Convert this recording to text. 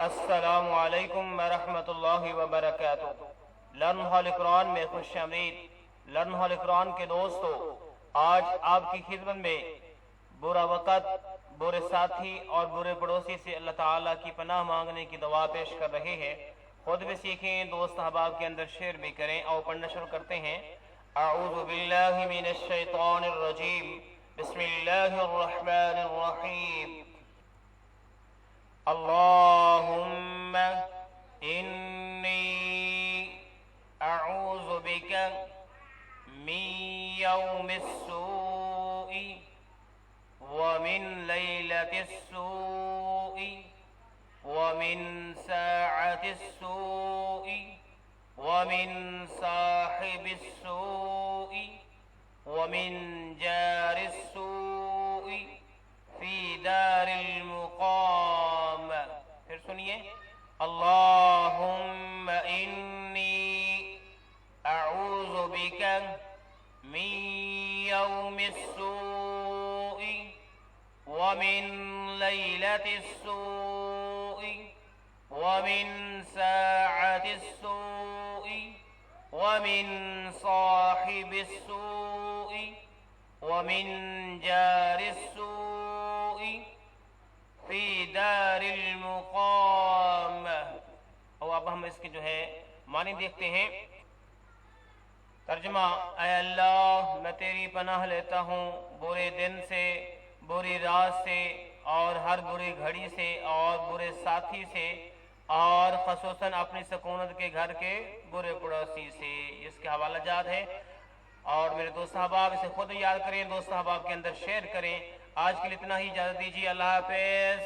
السلام علیکم ورحمۃ اللہ وبرکاتہ۔ لرن ہال قرآن میں خوش آمدید۔ لرن ہال قرآن کے دوستو، آج آپ کی خدمت میں برا وقت، برے ساتھی اور برے پڑوسی سے اللہ تعالیٰ کی پناہ مانگنے کی دعا پیش کر رہے ہیں۔ خود بھی سیکھیں، دوست احباب کے اندر شیئر بھی کریں۔ اور پڑھنا شروع کرتے ہیں۔ اعوذ باللہ من الشیطان الرجیم، بسم اللہ الرحمن الرحیم۔ اللہم انی اعوذ بک من یوم السوء ومن لیلۃ السوء ومن ساعۃ السوء ومن صاحب السوء ومن جار السوء فی دار المقام۔ پھر سنیے، اللہم انی اعوذ بک من یوم السوء ومن لیلۃ السوء ومن ساعۃ السوء ومن صاحب السوء ومن جار السوء فی دار المقام۔ اور اب ہم اس کے جو ہے معنی دیکھتے ہیں۔ ترجمہ: اے اللہ، میں تیری پناہ لیتا ہوں برے دن سے، بری رات سے، اور ہر بری گھڑی سے، اور برے ساتھی سے، اور خصوصاً اپنی سکونت کے گھر کے برے پڑوسی سے۔ اس کے حوالہ جات ہے، اور میرے دوست احباب اسے خود یاد کریں، دوست احباب کے اندر شیئر کریں۔ آج کے لیے اتنا ہی، اجازت دیجیے، اللہ حافظ۔